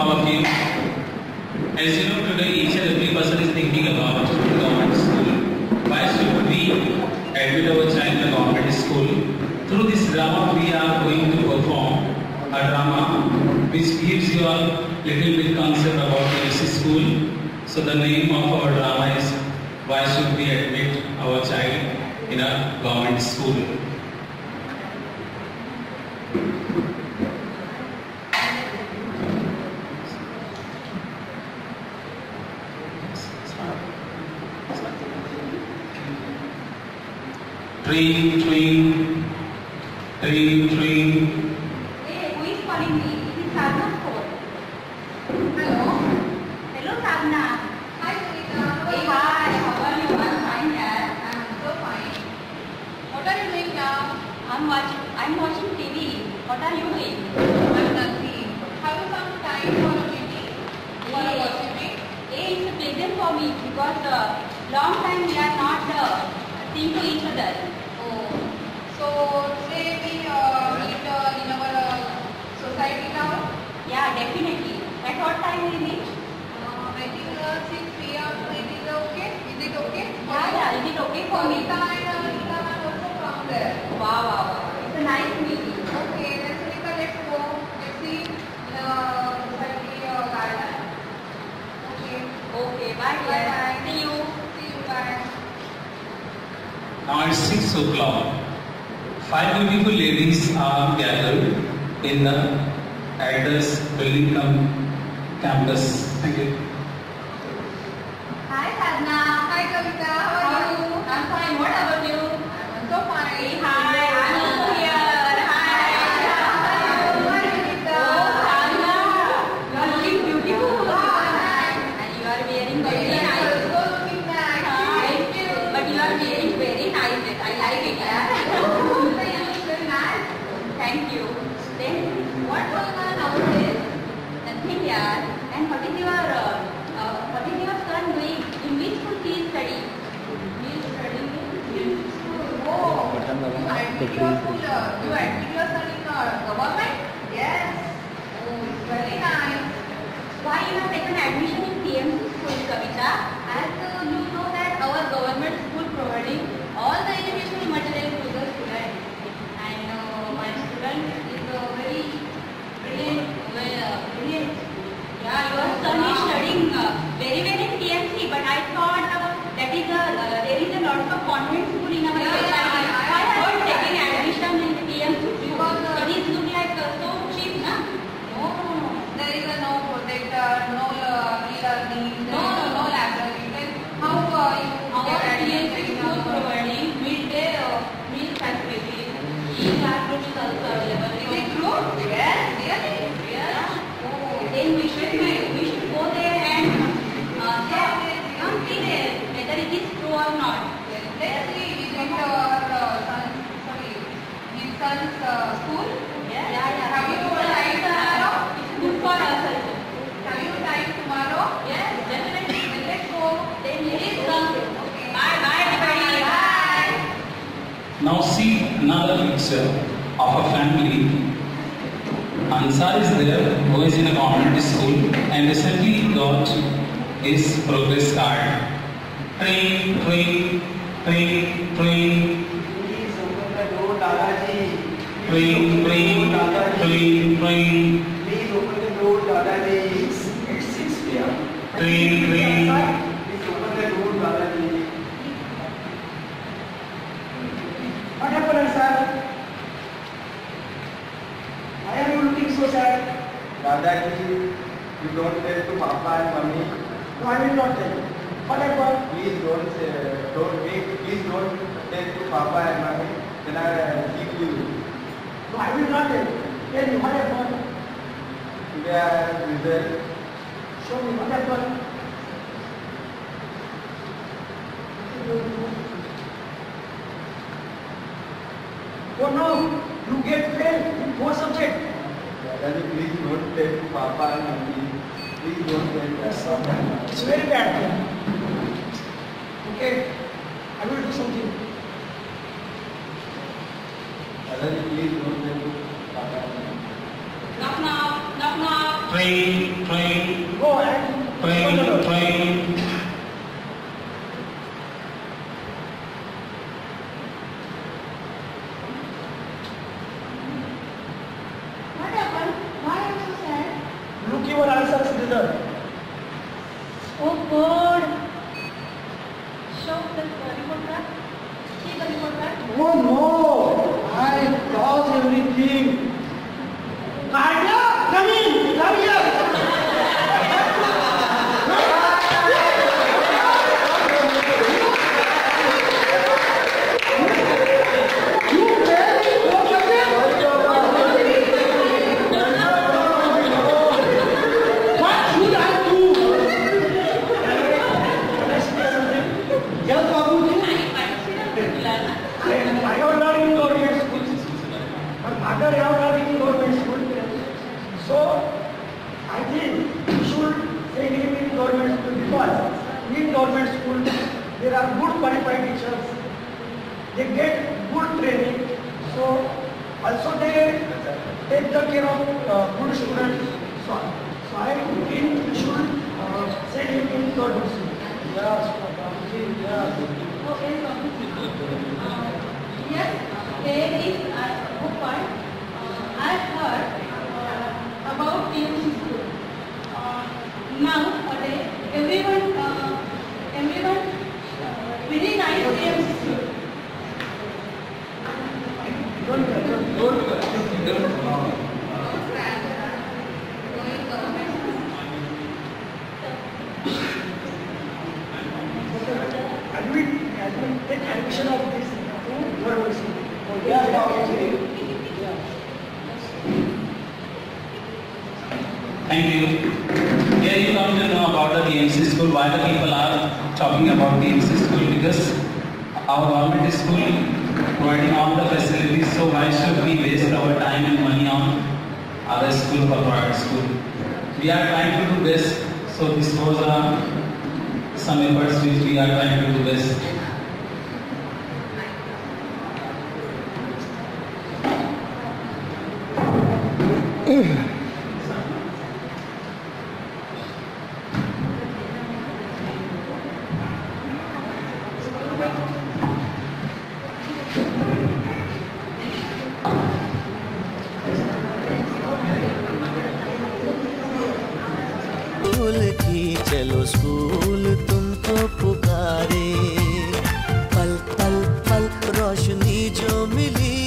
all of you. As you know, today each and every person is thinking about government school. Why should we admit our child in a government school? Through this drama, we are going to perform a drama which gives you a little bit concept about the school. So the name of our drama is Why Should We Admit Our Child in a Government School? Train, train, train, train. Hey, who is calling me? It is Sadhna's phone. Hello? Hello, Sadhna. Hi, Sunita. Hey, hi. How are you? I'm fine, yeah. I'm so fine. What are you doing now? I'm watching TV. What are you doing? I'm nothing. Have you some time for a meeting? For a watching me? Hey, it's a pleasure for me because long time we are not seeing to each other. So today we meet in our society now? Yeah, definitely. At what time we meet? I think 6 p.m. It is okay? Is it okay? Yeah. Is it okay for me? Sunita and Anita are also from there. Wow. It's a nice meeting. Okay, then Sunita, let's go. Let's see society garden. Okay. Bye. Bye. See you. See you. Bye. Now it's 6 o'clock. 5 beautiful ladies are gathered in the Address Building campus. Thank you. Hi, Sadhna. Hi, Kavita. How are you? I'm fine. What about you? I'm so fine. Hey, hi. I'm also here. Hi. Hi, Kavita. Oh, Sadhna. You are looking beautiful. And you are wearing very nice. So looking nice. Thank you. But you are wearing very nice dress. I like it. Very nice. Thank you. Then what's going on nowadays? Nothing, yeah. And what is your son doing? In which school he is studying? He is studying in school. Oh, you admit your son in government? Yes. Oh, it's very nice. Why you have taken admission in PMC school, Kavita? As you know that our government school providing all the educational material to the student. And my student is very brilliant. Brilliant. Yeah, your son is studying very well in PMC, but I thought that is there is a lot of convent school in our society. Why have you taken admission in the PMC school? It is look like so cheap, na? No, there is no projector, no e-learning, no library. Then how you Our get PMC admission? school providing midday meal facilities. E-classroom is also available. Is it true? Yes, really? Yeah. Oh. Then we should go there and see there whether it is true or not. Let's see, visit his son's school. Yeah. Have you time tomorrow? It's good for us also. Have you time tomorrow? Yes, definitely. Then let's go. Then please come. Okay. Bye everybody. Bye. Now see another picture of a family. Ansar is there, who is in a government school and recently got his progress card. Train, train, train, train. Please open the door, Dadaji. Train, train, train, train. Please open the door, Dadaji. It's 6 p.m. Train, train. Please open the door, Dadaji. What happened, sir? Why are you looking so sad? Dadaji, you don't tell to Papa and Mummy. No, I will not tell you. What happened? Please don't tell to Papa and Mummy. Then I give you. No, I will not tell you. Tell me what happened. Today I have result. Show me what happened. Oh no, you get failed in 4 subjects. Dadaji, please don't tell to Papa and Mummy. Please don't tell to Papa and Mummy. It's very bad. Okay, I will do something. Dadaji, please don't tell to Papa and Mummy. Knock knock. Train, train. Go and Train. What happened? Why are you so sad? Look your answers result. Oh God. Show the report card. See the report card. Oh no! I lost everything. Katya, come in! Come here! You failed in four subjects? What should I do? Can I say something? Yes, Babuji. I have learned in government school. My father have learned in government school. So I think we should send him in government school because in government school there are good qualified teachers. They get good training. So also they take the care of good students. So I think we should send him in government school. Yes, Babuji, yes. Okay, yes, there is a good point. I heard about PMC school. Nowadays, everyone, very nice PMC school. Take admission of this government school. Yes, Babuji. Thank you. Here you come to know about the KMC school. Why the people are talking about KMC school? Because our government school providing all the facilities. So why should we waste our time and money on other school or private school? We are trying to do best. So this was some efforts which we are trying to do best. School की चलो school तुमको पुकारे पल पल पल रोशनी जो मिली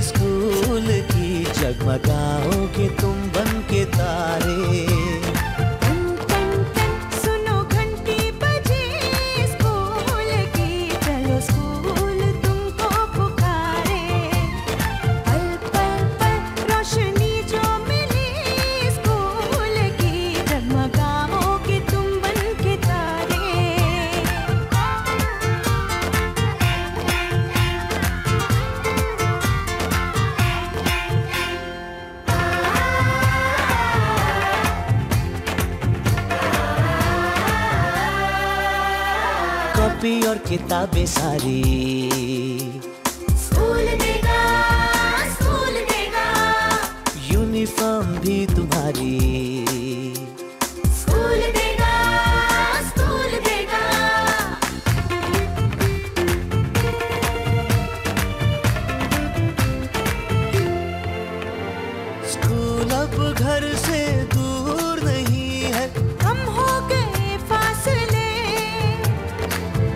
school की जगमगाओगे तुम बन के तारे कॉपी और किताबें सारी स्कूल देगा, यूनिफॉर्म भी तुम्हारी स्कूल देगा। स्कूल अब घर से दूर नहीं है हम हो गए फासले,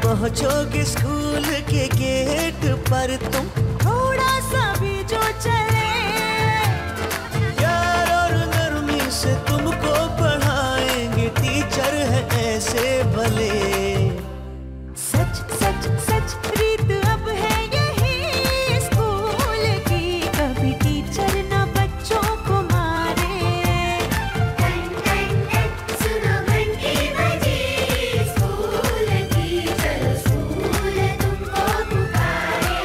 पहुंचोगे स्कूल के गेट पर तुम थोड़ा सा भी जो चले प्यार और नरमी से तुमको पढ़ाएंगे टीचर है ऐसे भले सच सच सच रीत अब है यही स्कूल की, कभी टीचर न बच्चों को मारे। सुनो घंटी बजी स्कूल की, चलो स्कूल तुमको पुकारे।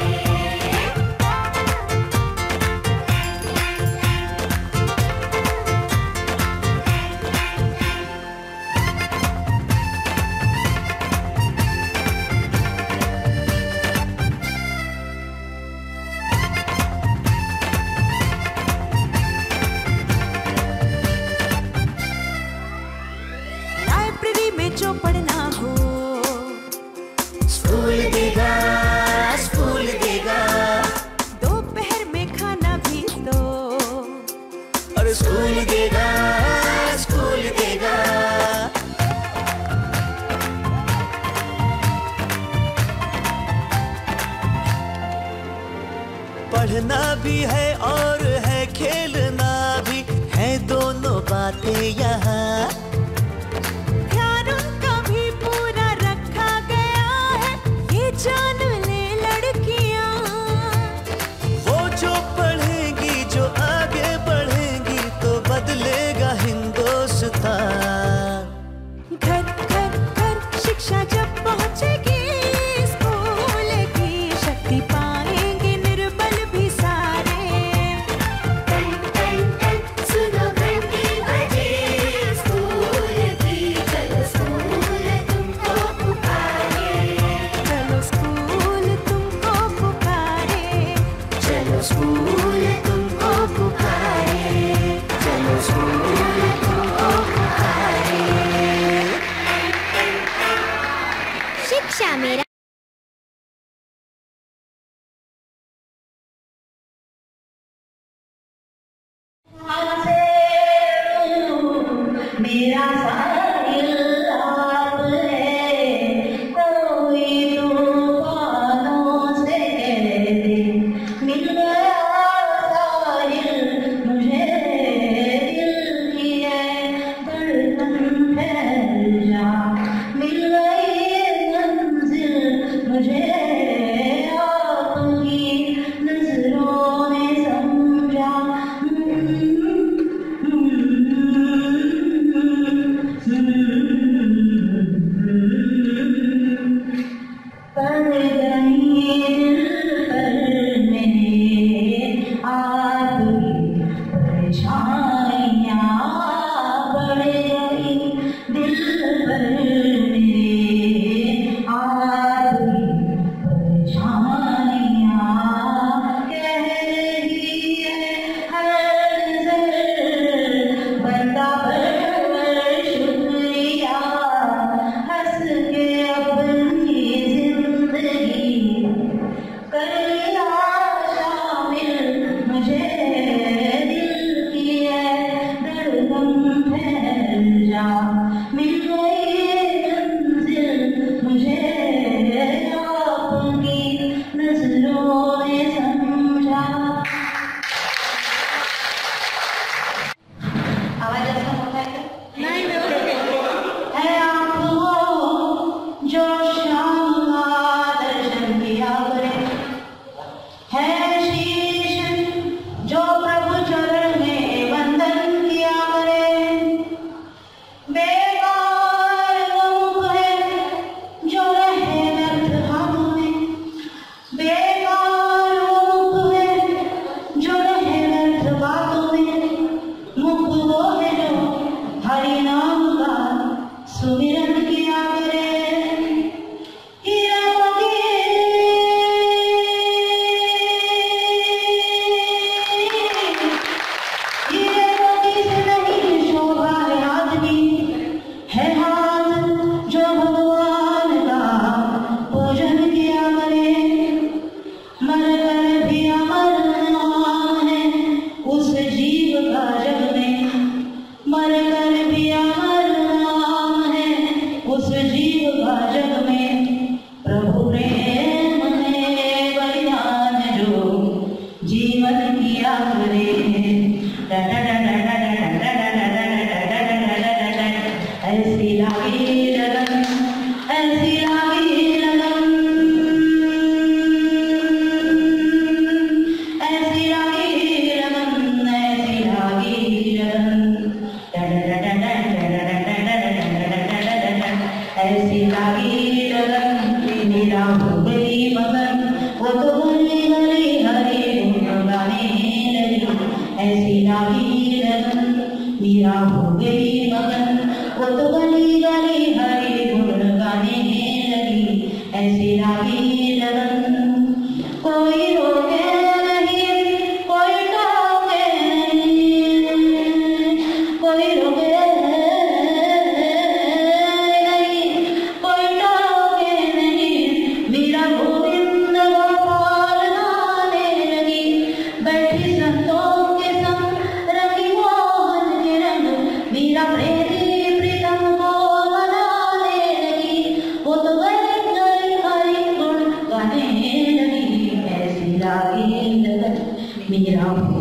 जो पढ़ना हो। स्कूल देगा, स्कूल देगा, दोपहर में खाना भी तो। और स्कूल देगा, स्कूल देगा। पढ़ना भी है और है खेलना भी है, दोनों बातें यहाँ। ध्यान उनका भी पूरा रखा गया है, ये जान ले लड़कियाँ। वो जो पढ़ेंगी, जो आगे बढ़ेंगी, तो बदलेगा हिंदुस्तान। घर घर घर शिक्षा जब पहुँचेगी, स्कूल की शक्ति पाएंगे निर्बल भी सारे। सुनो घंटी बजे स्कूल की, चलो स्कूल तुमको पुकारे। चलो स्कूल तुमको पुकारे। चलो स्कूल तुमको पुकारे। चलो स्कूल तुमको पुकारे। शिक्षा मेरा मेरा साहिल आप है, कोई तूफानों से कह दे, मिल गया साहिल मुझे, दिल की है धड़कन फैल जा, मिल गई मंजिल मुझे, आपकी नजरों ने समझा। पड़ गई दिल पर मेरे आपकी परछाइयाँ, पड़ गई दिल पर मेरे आपकी परछाइयाँ, कह रही है हर नजर बंदा पर शुक्रिया, हंस के अपनी जिंदगी कर लिया शामिल मुझे, दिल की है धड़कन फैल जा, मिल गई मंजिल मुझे, आपकी नजरों ने समझा। आवाज ऐसा होता है नहीं है आप वो जो शाम का दर्शन किया करे, है शीश जो प्रभु चरण में वंदन किया करे, बेकार वो है जो रहे व्यर्थ हाथों में, बेकार वो है जो रहे व्यर्थ बातों में, मुख वो है जो हरि नाम का सुमिरन किया करे, से नहीं शोभा है आदमी, है हाथ जो भगवान का पूजन किया करे, मर कर भी अमर नाम है उस जीव का जग में, मर कर भी अमर नाम है उस जीव का जग में, प्रभु प्रेम में बलिदान जो जीवन किया करे, ऐसी लागी लगन, ऐसी लागी लगन, ऐसी लागी लगन, ऐसी लागी लगन, ऐसी लागी लगन, मेरा हो गई मगन, वो तो गली गली हरी गुण गाने लगी, ऐसी लागी लगन, मेरा हो गई मगन, वो तो गली गली हरी गुण गाने लगी, ऐसी लागी लगन, कोई रोके नहीं, कोई टोके नहीं, कोई रोके नहीं,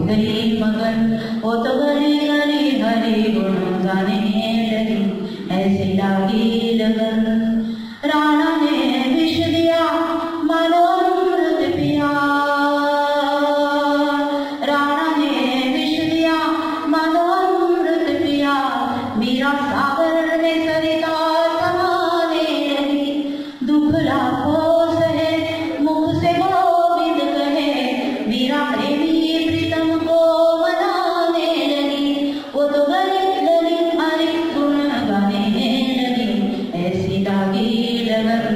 गई मगन, वो तो गली गली हरी गुण गाने लगी, ऐसी लागी लगन। राणा ने विष दिया मानो अमृत पिया, राणा ने विष दिया मानो अमृत पिया, मीरा सागर में सरिता समाने लगी। दुख लाखों सहे मुख से गोविंद कहे, मीरा प्रेमी प्रीतम को मनाने लगी, वो तो गली गली हरि गुण गाने लगी, ऐसी लागी लगन।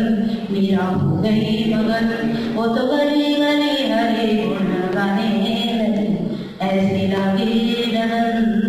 मीरा हो गई मगन, वो तो गली गली हरि गुण गाने लगी, ऐसी लागी लगन।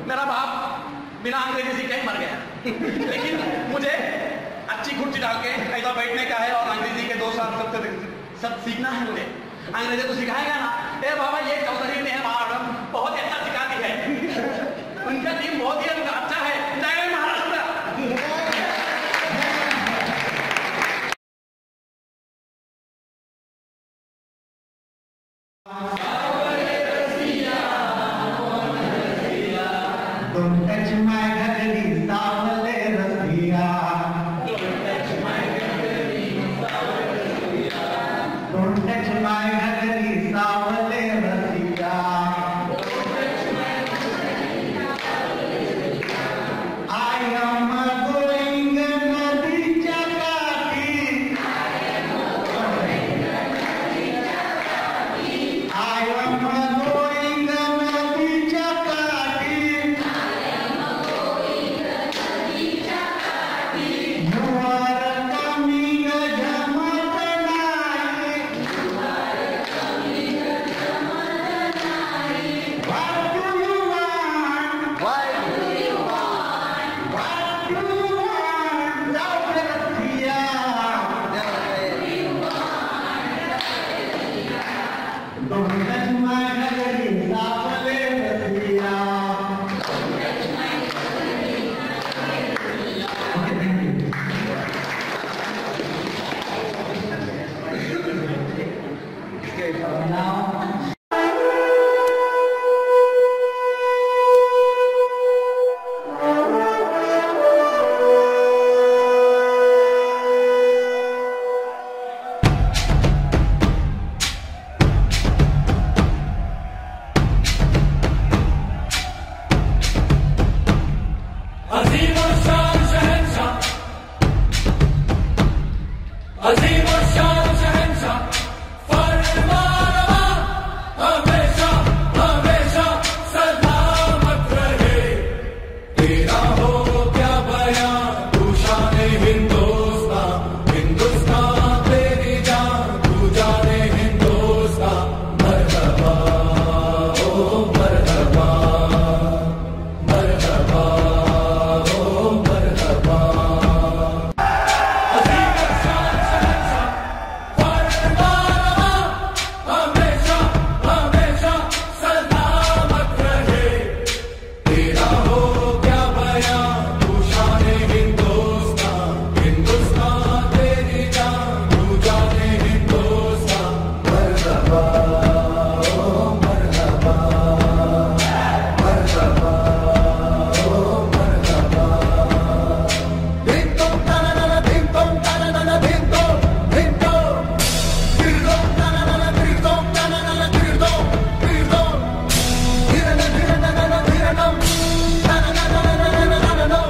मेरा बाप बिना अंग्रेजी सीखे ही मर गया लेकिन मुझे अच्छी कुर्सी डाल के ऐसा बैठने का है और अंग्रेजी के 2 साल सब सीखना है मुझे। अंग्रेजी तो सिखाएगा ना। ए बाबा ये चौधरी ने मैडम बहुत अच्छा सिखाती है, उनका टीम बहुत ही अच्छा है। जय Maharashtra. Don't touch my ghagri, saawale rasiya. Don't touch my ghagri, saawale rasiya. I am going nadi chakati. I am going nadi chakati. You are coming Jamatanai. What do you want? What do you want? Saawale rasiya. Don't touch my ghagri, saawale rasiya. Okay, thank you. Okay, now. अजीम और शान शहंशाह, अजीम और शान शहंशाह, फरमानवा हमेशा हमेशा सलामत रहे। तेरा हो क्या बयां तू शाने हिंदुस्तान, हिंदुस्तान तेरी जान तू जाने हिंदुस्तान। मरहबा ओ मरहबा, मरहबा ओ मरहबा। अजीम और शान शहंशाह, फरमानवा हमेशा हमेशा सलामत रहे। तेरा हो क्या बयां तू शाने हिंदुस्तान, हिंदुस्तान तेरी जान तू जाने हिंदुस्तान। मरहबा ओ मरहबा, मरहबा ओ मरहबा। धिन तोम ताना धिन तोम ताना धिन तोम धिन तोम, धिर तोम ताना धिर तोम ताना धिर तोम धिर तोम, धिरन धिरन धिरनम ताना नो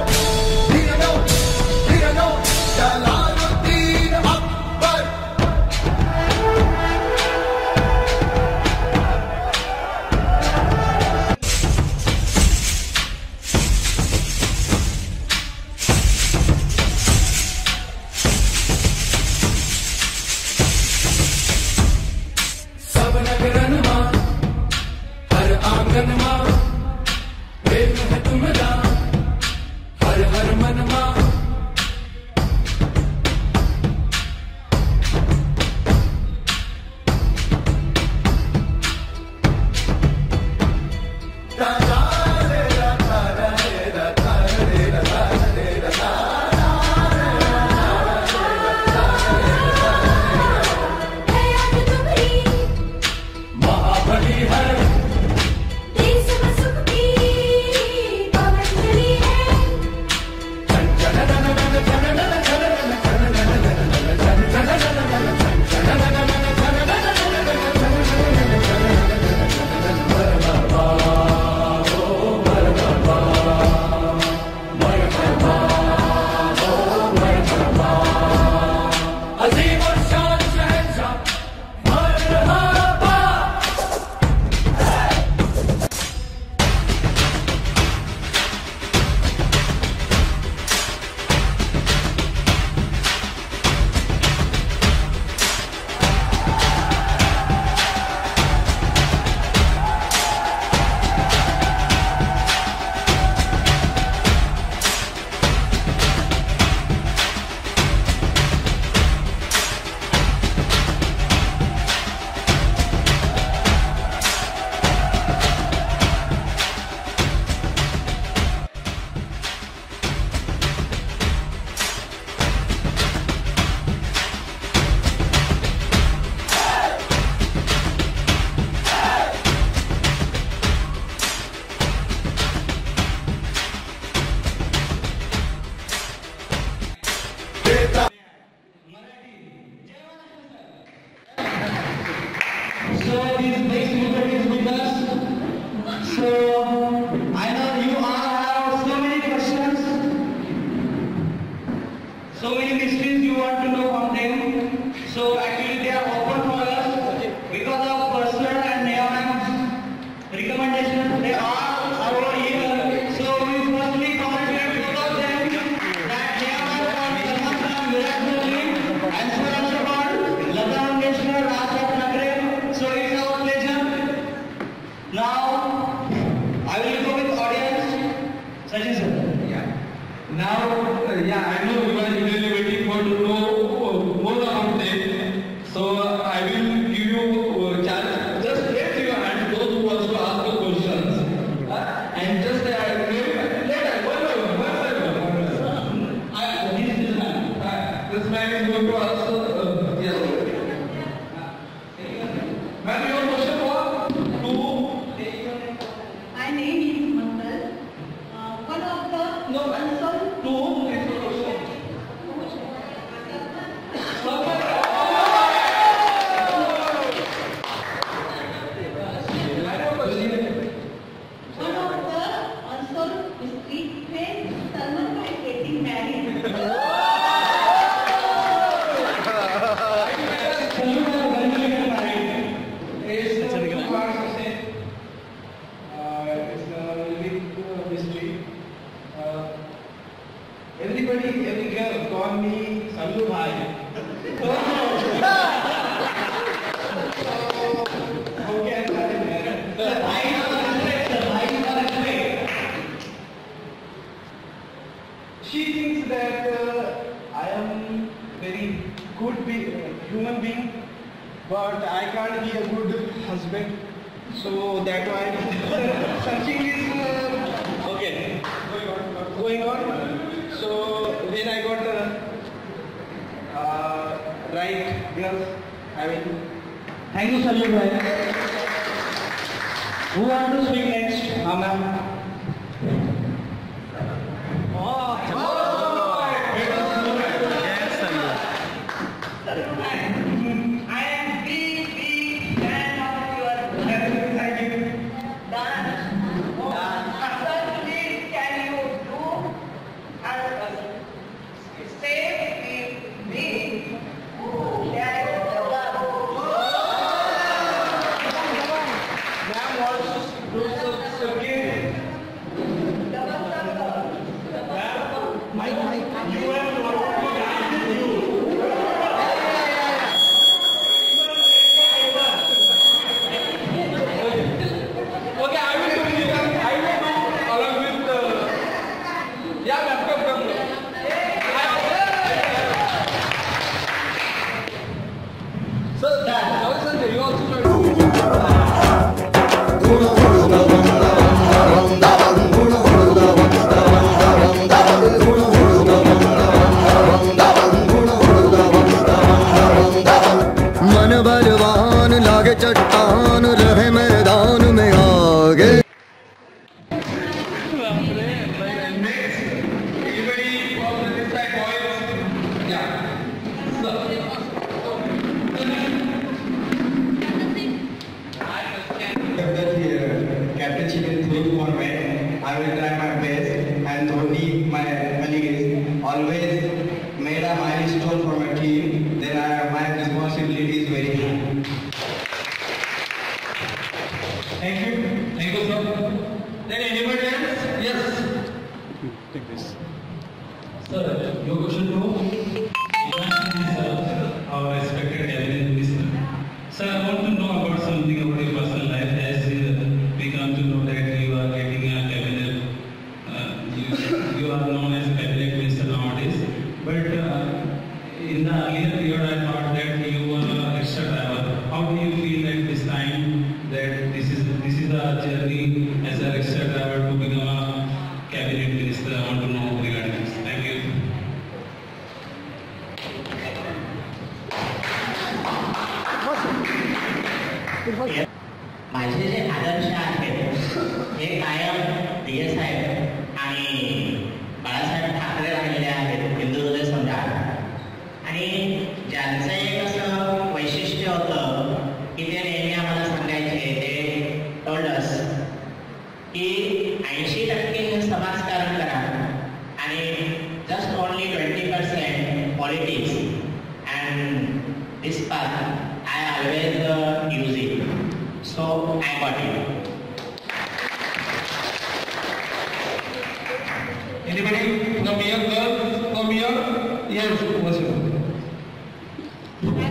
धिरनो धिरनो। जलालुद्दीन अकबर। सब नगरन मां हर आंगन मां प्रेम है तुमरा हर हर मन मां। महाबली है देश में सुख की पवन Now, yeah, I know you are eagerly waiting for to know more about it. So I will give you a chance. Just raise your hand, those who want to ask the questions, and just later, this man is going to ask. Yes. Ma'am, your question was to. My name is Mangal. One of the answer To. one of the answer is when Salman Khan is getting married. Everybody, every girl call me Sallu Bhai. Okay, she thinks that I am very good human being, but I can't be a good husband. So that why searching is okay. Going on. So when I got right girls, I mean. Thank you, Sallu bhai. Who want to speak next? Ma'am. I am big fan of your dance. Certainly, can you do stay with me? Ma'am wants to do some game. You have to dance with you. Okay, I will do along with yeah, ma'am, come. Sir, you also मन बलवान लागे चट्टान रहे मैदान में आगे captainship in through format. I will try my best, and Dhoni, my colleague, always made a milestone for my team. Then my responsibility is very high. Thank you, sir. Then anybody else? Yes. Take this. Sir, your question to our respected cabinet minister. Sir, I want to know about something about your personal life. As we come to know that you are getting a cabinet, you are known as cabinet minister nowadays. But in the earlier period, I thought that you were an extra driver. How do you feel at this time that this is a journey as an extra driver to become a cabinet minister? I want to know regarding this. Thank you. माझे जे आदर्श आहेत हे कायम DS साहेब आणि बाळासाहेब ठाकरे राहिलेले आहेत हिंदुहृदय सम्राट आणि ज्यांचं एक असं वैशिष्ट्य होतं की ते नेहमी आम्हाला सांगायचे ते टोल्डस की 80% हे समाजकारण करा आणि just only 20% politics and this path I always use it. So I got it. Anybody from here, girls? From here? Yes, what's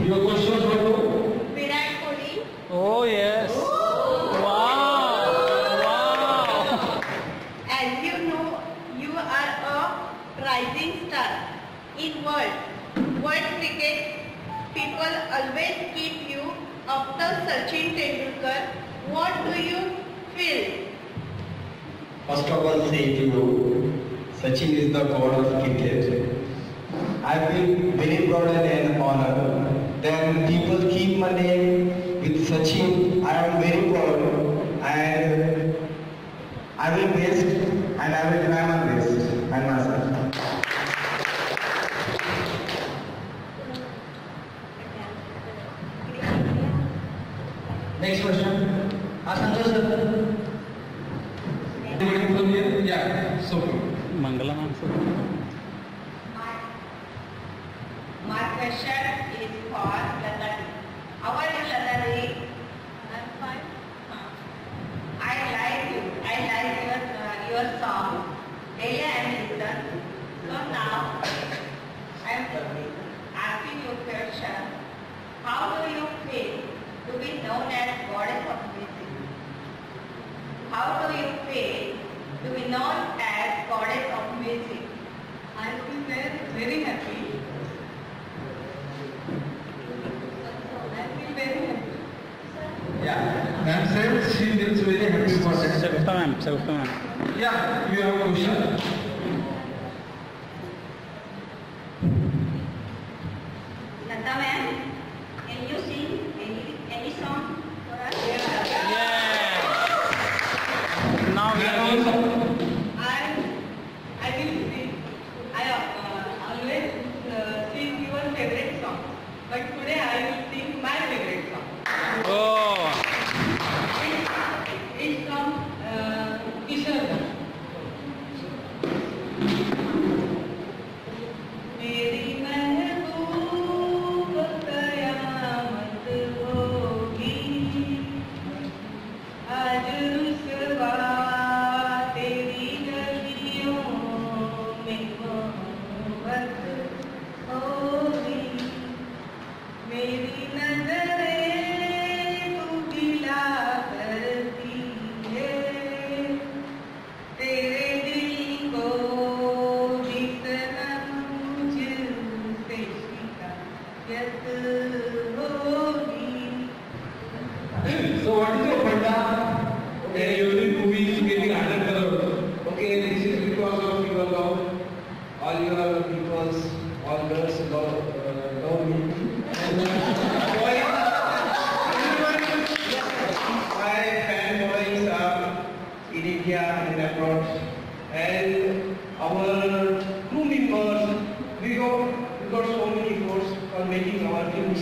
your question for you? Virat Kohli. Oh yes. Wow. As you know, you are a rising star in world cricket. People always keep you after Sachin Tendulkar. What do you feel? First of all, say to you, Sachin is the god of cricket. I feel very proud and honored. Then people keep my name with Sachin. I am very proud and I will best and I will try my best and myself. Next question. Sanjay sir. Yeah, so Mangalam answer. My question is for Latari. How are you, Latari? I'm fine. I like you. I like your song. Daily I am listen. So now I am asking you a question. How do you feel to be known as goddess of music? How do you feel to be known as goddess of music? I feel very happy. I feel very happy. yeah, ma'am said she feels very happy for that. Savita ma'am. Yeah, you have a question. Lata ma'am, can you sing any song for us? Now we are going. I will sing. I always sing your favorite song, but today I will sing my favorite song. Oh. It's from Kishore. मेरी महबूब कयामत होगी आज रुसवा तेरी गलियों में मोहब्बत होगी मेरी नजरें तू गिला करती है तेरे दिल को भी सनम मुझसे शिकायत होगी. So what is your funda? Okay, every movie is getting 100 crore. Okay, this is because of your love. All your peoples, all girls love me. Why? My fan followings are in India and abroad, and our crew members, we got so many efforts for making our films.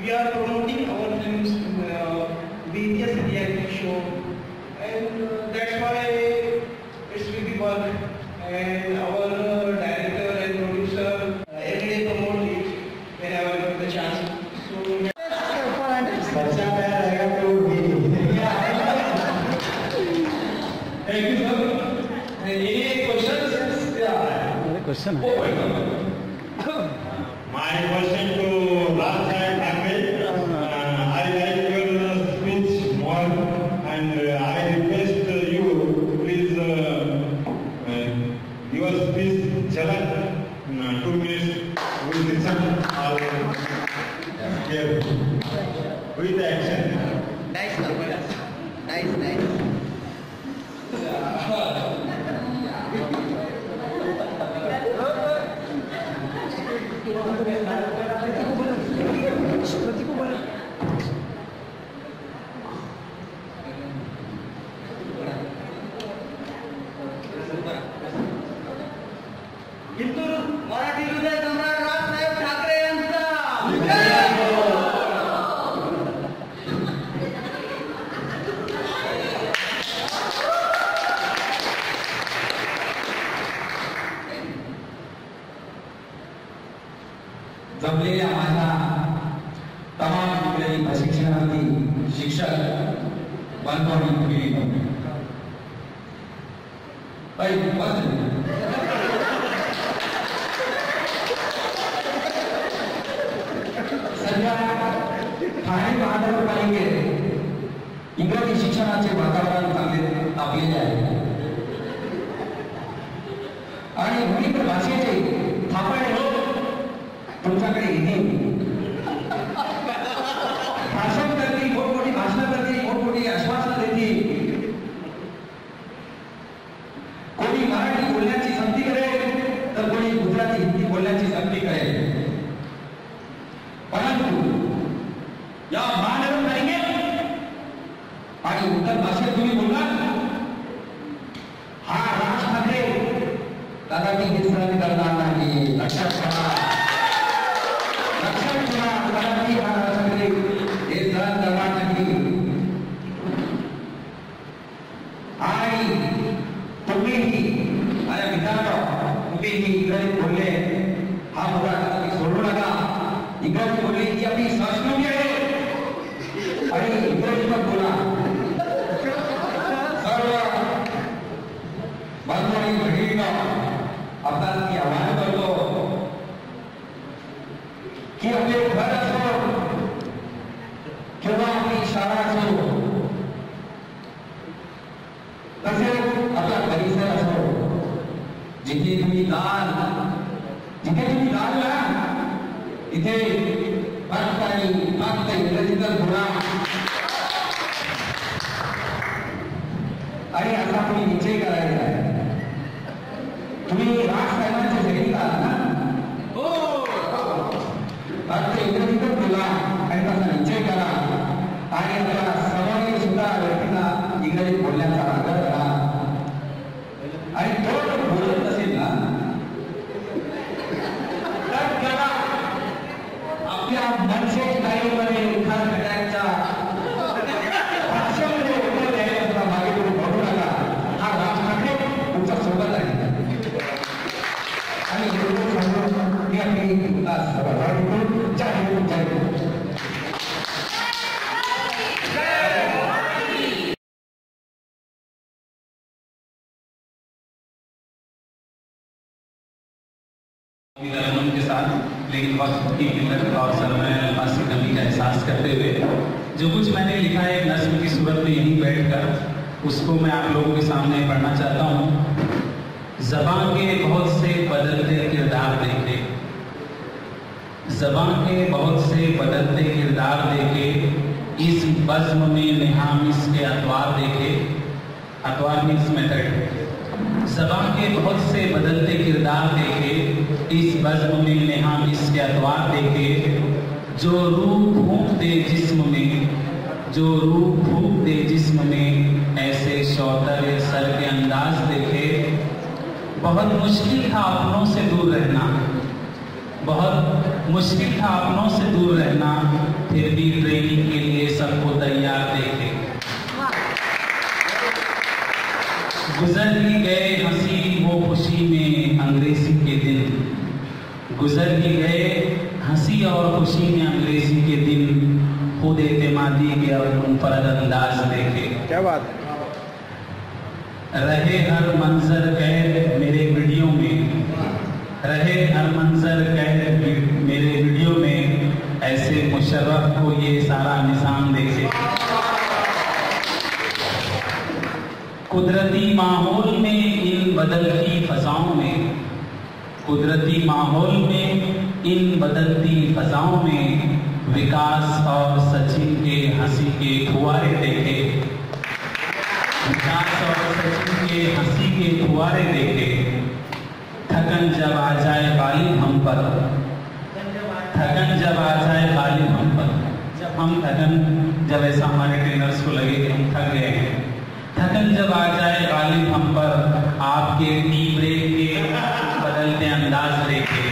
We are promoting our films in various reality show, and that's why it's really work. And our director and producer every day promote it whenever we get the chance. सच्चा प्यार रहेगा तो Thank you, sir. Any questions? Yeah. Question. My question to last time I like your speech more, and I request you please your speech Jhalak 2 minutes will listen all here with action. Nice, nice. Indore Marathi हृदय सम्राट राजसाहेब ठाकरे यांचा जमलेल्या माझ्या तमाम विक्रयी प्रशिक्षणार्थी शिक्षक बांधवांनी पिढी सध्या ठाणे महानगरपालिकेत इंग्रजी शिक्षणाचे वातावरण चांगले तापलेले आहे आणि भाषेचे तुमच्याकडे येते भाषण करते, मोठमोठी भाषणं करते, मोठमोठी आश्वासनं देते. कोणी मराठी बोलण्याची सक्ती करेल तर कोणी गुजराती हिंदी बोलण्याची सक्ती करेल. परंतु या महानगर पालिकेत आणि उत्तर भाषेत तुम्ही बोललात, हा राज ठाकरे कदाचित हे सहन करणार नाही. लक्षात ठेवा, लक्षात ठेवा, कदाचित हा राज ठाकरे हे सहन करणार नाही. आणि तुम्हीही माझ्या मित्रांनो, तुम्हीही इंग्रजीत बोलले हा मुद्दा कदाचित सोडू नका. इंग्रजी बोलले ही आपली संस्कृती आहे आणि इंग्रजी पण बोला. सर्व बंधू आणि भगिनींनो, आपल्याला मी आवाहन करतो की आपले घर असो किंवा आपली शाळा असो, तसेच आपला परिसर असो, जिथे तुम्ही जाल ना तिथे फक्त इंग्रजीतच बोला. आणि असा तुम्ही निश्चय करायचा आहे. तुम्ही राजसाहेबांचे सैनिक आहात ना, हो, फक्त इंग्रजीतच बोला आणि तसा निश्चय करा. आणि आपल्या समोरील सुद्धा व्यक्तीला इंग्रजीत बोलण्याचा आग्रह करा. आणि तो जर बोलत असेल ना तर त्याला आपल्या मनसे स्टाईलमध्ये खरखट्याच्या भाषेमध्ये उत्तर द्यायला सुद्धा मागे तुम्ही बघू नका. हा राज ठाकरे तुमच्या सोबत आहे. आणि मी आपली तुला सभागृह करून जय हिंद, जय हिंद. के साथ, लेकिन वक्त की किल्लत और सरमायाबाजी की कमी का एहसास करते हुए जो कुछ मैंने लिखा है एक नज्म की सूरत में यहीं बैठकर उसको मैं आप लोगों के सामने पढ़ना चाहता हूँ. ज़बान के बहुत से बदलते किरदार देखे, ज़बान के बहुत से बदलते किरदार देखे, इस बज़्म में निहामिस के अतवार देखे. अतवार मीन्स मेथड. ज़बान के बहुत से बदलते किरदार देखे, इस बज़्म में निहामिस के अतवार देखे. जो रूह फूंक दे जिस्म में, जो रूह फूंक दे जिस्म में, ऐसे शौतर सर के अंदाज देखे. बहुत मुश्किल था अपनों से दूर रहना, बहुत मुश्किल था अपनों से दूर रहना, फिर भी ट्रेनिंग के लिए सबको तैयार देखे. गुजर ही गए हंसी वो खुशी में अंग्रेजी के दिन, गुजर ही गए हंसी और खुशी में अंग्रेजी के दिन, खुद एतमादी के और मुनफरद अंदाज देखे. क्या बात है. रहे हर मंजर कैद मेरे वीडियो में, रहे हर मंजर कैद मेरे वीडियो में, ऐसे मुशर्रफ को ये सारा निजाम देखे. कुदरती माहौल में इन बदलती फजाओं में, कुदरती माहौल में इन बदलती फजाओं में, विकास और सचिन के हंसी के फुवारे देखे. विकास और सचिन के हंसी के फुवारे देखे. थकन जब आ जाए गालिब हम पर, थकन जब आ जाए गालिब हम पर, जब ऐसा हमारे ट्रेनर्स को लगे कि हम थक गए हैं, थकन जब आ जाए गालिब हम पर, आपके टी ब्रेक के बदलते अंदाज देखे.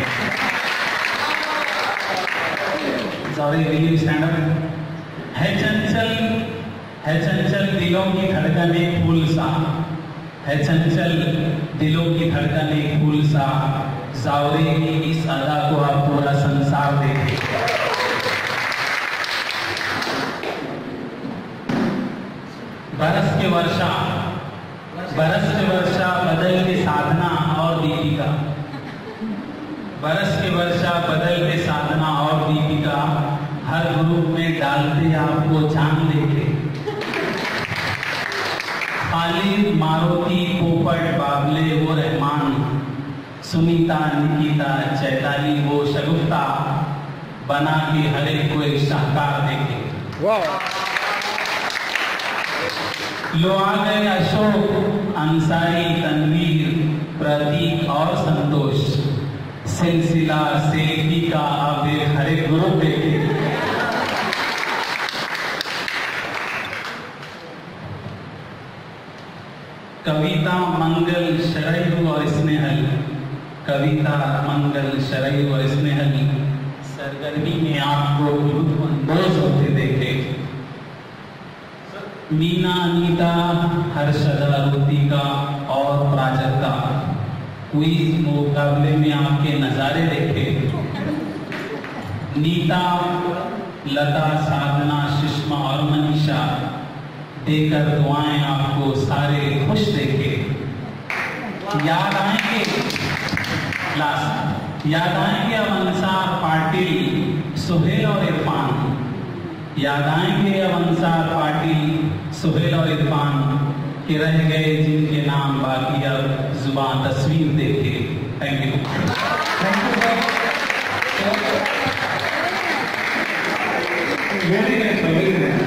Sorry, will you stand up. है चंचल दिलों की धड़कन एक फूल सा, है चंचल दिलों की धड़कन एक फूल सा, जावरे की इस अदा को आप पूरा संसार देखे. बरस के वर्षा बदल के साधना और दीपिका, बरस के वर्षा बदल के साधना और दीपिका, हर ग्रुप में डालते आपको जान लेके. खालिद, मारुति, पोपट, बाबले वो रहमान, सुनीता, निकिता, चैताली, वो शगुफ्ता बना के हर एक को एक शाहकार देखे। लो आ गए अशोक, अंसारी, तनवीर, प्रतीक और संतोष। सिलसिला सेल्फी का अब एक हर एक ग्रुप देखे। कविता, मंगल, शरयू और स्नेहल। कविता, मंगल, शरयू और स्नेहल सरगर्मी में आपको लुत्फअंदोज होते देखे। मीना, अनीता, हर्षदा, रुतिका और प्राजक्ता क्विज मुकाबले में आपके नजारे देखे। नीता, लता, साधना, सुषमा और मनीषा देकर दुआएं आपको सारे खुश देखे। याद आएंगे अब अंसार, पाटिल, सुहेल और इरफान। याद आएंगे अब अंसार, पाटिल, सुहेल और इरफान के रह गए जिनके नाम बाकी अब जुबान तस्वीर देखे। Thank you. Very nice, very nice.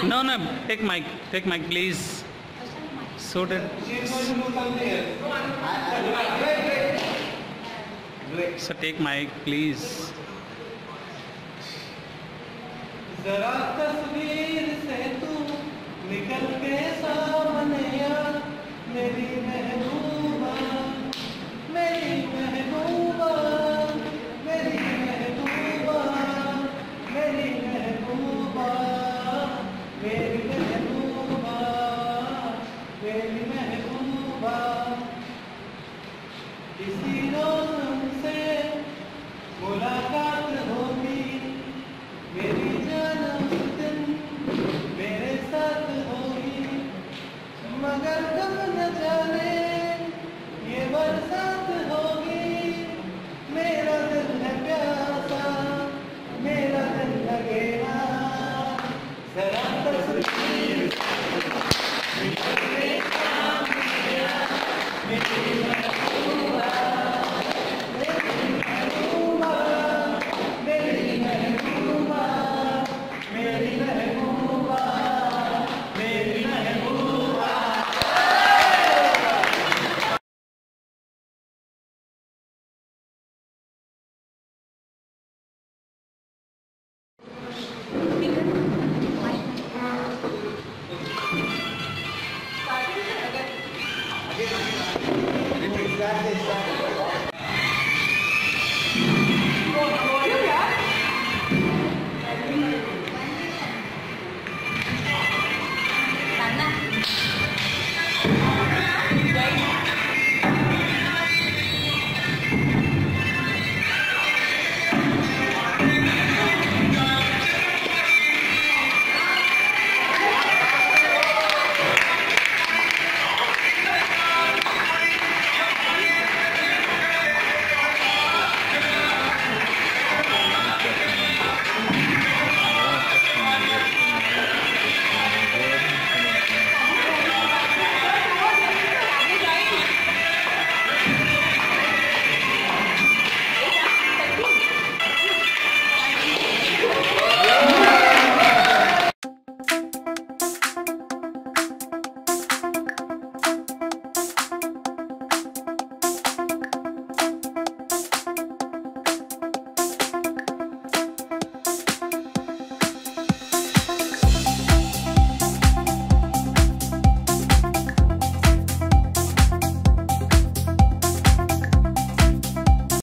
No, take mic, please. So that. So take mic, please. जरा तस्वीर से तू निकल के सामने आ, मेरी महबूबा, मेरी महबूबा, मेरी महबूबा, मेरी महबूबा, मेरी महबूबा, मेरी महबूबा। किसी रोज हमसे मुलाकात होगी, मेरी जान उस दिन practice.